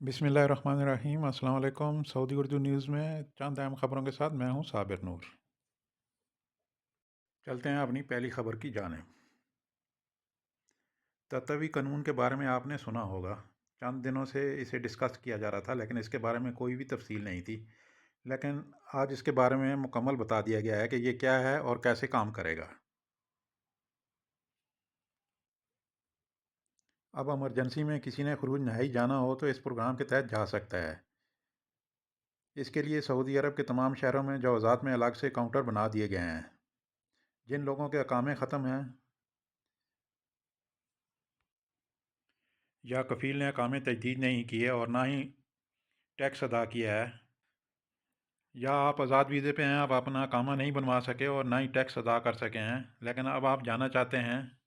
बिस्मिल्लाहिर्रहमानिर्रहीम अस्सलाम वालेकुम। सऊदी उर्दू न्यूज़ में चंद अहम खबरों के साथ मैं हूं साबिर नूर। चलते हैं अपनी पहली खबर की जानिब। तत्वी कानून के बारे में आपने सुना होगा। चंद दिनों से इसे डिस्कस किया जा रहा था, लेकिन इसके बारे में कोई भी तफसील नहीं थी। लेकिन आज इसके बारे में मुकम्मल बता दिया गया है कि ये क्या है और कैसे काम करेगा। अब इमरजेंसी में किसी ने खरूज नहाई जाना हो तो इस प्रोग्राम के तहत जा सकता है। इसके लिए सऊदी अरब के तमाम शहरों में जवाज़ात में अलग से काउंटर बना दिए गए हैं। जिन लोगों के अकामे ख़त्म हैं या कफ़ील ने अकामे तजदीद नहीं किए और ना ही टैक्स अदा किया है, या आप आज़ाद वीज़े पे हैं, आप अपना अकामा नहीं बनवा सके और ना ही टैक्स अदा कर सके हैं, लेकिन अब आप जाना चाहते हैं,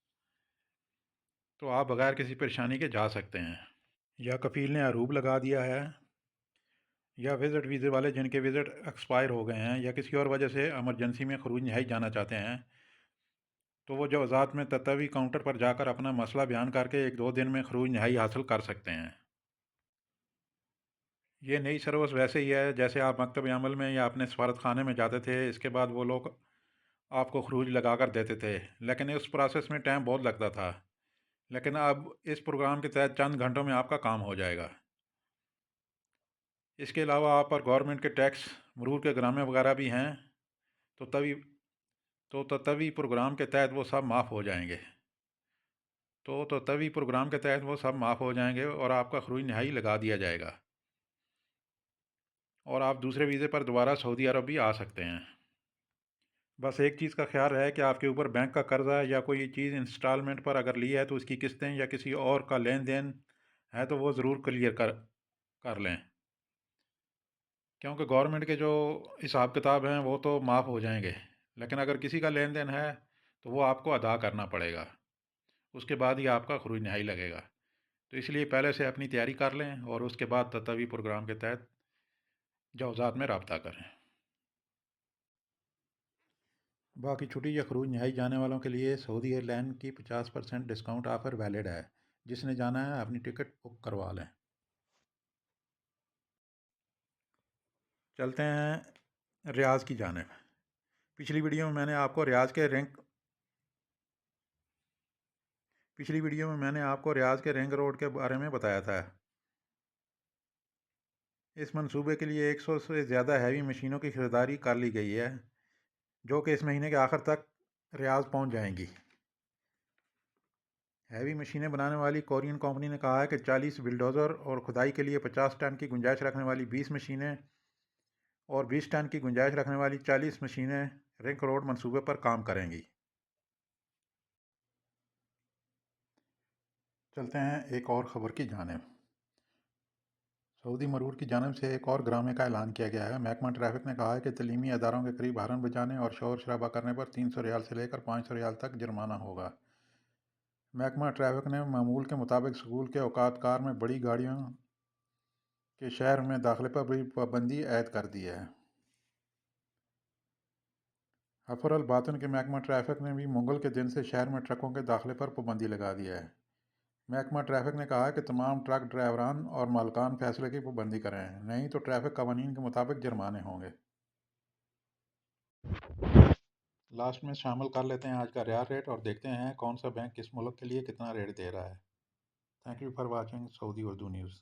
तो आप बग़ैर किसी परेशानी के जा सकते हैं। या कफ़ील ने अरूब लगा दिया है, या विज़िट वीज़े वाले जिनके विज़िट एक्सपायर हो गए हैं या किसी और वजह से इमरजेंसी में खरूज नहाई जाना चाहते हैं, तो वो जवाज़ात में तत्वी काउंटर पर जाकर अपना मसला बयान करके 1-2 दिन में खरूज नहाई हासिल कर सकते हैं। ये नई सर्विस वैसे ही है जैसे आप मकतब अमल में या अपने सफारत खाने में जाते थे। इसके बाद वो लोग आपको खरूज लगा कर देते थे, लेकिन उस प्रोसेस में टाइम बहुत लगता था। लेकिन अब इस प्रोग्राम के तहत चंद घंटों में आपका काम हो जाएगा। इसके अलावा आप पर गवर्नमेंट के टैक्स, मरूर के ग्रामे वगैरह भी हैं, तो तभी प्रोग्राम के तहत वो सब माफ़ हो जाएंगे। तभी प्रोग्राम के तहत वो सब माफ़ हो जाएंगे और आपका खरूज नहाई लगा दिया जाएगा और आप दूसरे वीज़े पर दोबारा सऊदी अरब भी आ सकते हैं। बस एक चीज़ का ख्याल रहे कि आपके ऊपर बैंक का कर्ज़ा या कोई चीज़ इंस्टॉलमेंट पर अगर ली है तो उसकी किस्तें या किसी और का लेन देन है तो वो ज़रूर क्लियर कर कर लें, क्योंकि गवर्नमेंट के जो हिसाब किताब हैं वो तो माफ़ हो जाएंगे, लेकिन अगर किसी का लेन देन है तो वो आपको अदा करना पड़ेगा। उसके बाद ही आपका खरूज नहाई लगेगा। तो इसलिए पहले से अपनी तैयारी कर लें और उसके बाद तत्वी प्रोग्राम के तहत जवाज़ात में रब्ता करें। बाकी छुट्टी या खरूज नहाई जाने वालों के लिए सऊदी एयरलाइन की 50% डिस्काउंट ऑफ़र वैलिड है। जिसने जाना है अपनी टिकट बुक करवा लें। चलते हैं रियाज़ की जानिब। पिछली वीडियो में मैंने आपको रियाज़ के रिंग रोड के बारे में बताया था। इस मंसूबे के लिए 100 से ज़्यादा हैवी मशीनों की खरीदारी कर ली गई है, जो कि इस महीने के आखिर तक रियाज़ पहुंच जाएंगी। हैवी मशीनें बनाने वाली कोरियन कंपनी ने कहा है कि 40 बिल्डोज़र और खुदाई के लिए 50 टन की गुंजाइश रखने वाली 20 मशीनें और 20 टन की गुंजाइश रखने वाली 40 मशीनें रिंग रोड मंसूबे पर काम करेंगी। चलते हैं एक और ख़बर की जानिब। सऊदी मरूर की जानिब से एक और ग्रामे का ऐलान किया गया है। महकमा ट्रैफिक ने कहा है कि तलीमी अदारों के करीब हारन बजाने और शोर शराबा करने पर 300 रियाल से लेकर 500 रियाल तक जुर्माना होगा। महकमा ट्रैफिक ने मामूल के मुताबिक स्कूल के औकात कार में बड़ी गाड़ियों के शहर में दाखिले पर भी पाबंदी आयद कर दी है। हफर अल बातन के महकमा ट्रैफिक ने भी मंगल के दिन से शहर में ट्रकों के दाखिले पर पाबंदी लगा दिया है। महकमा ट्रैफिक ने कहा है कि तमाम ट्रक ड्राइवरान और मालकान फैसले की पाबंदी करें, नहीं तो ट्रैफिक कवानीन के मुताबिक जुर्माने होंगे। लास्ट में शामिल कर लेते हैं आज का रियाल रेट और देखते हैं कौन सा बैंक किस मुल्क के लिए कितना रेट दे रहा है। Thank you for watching Saudi Urdu news.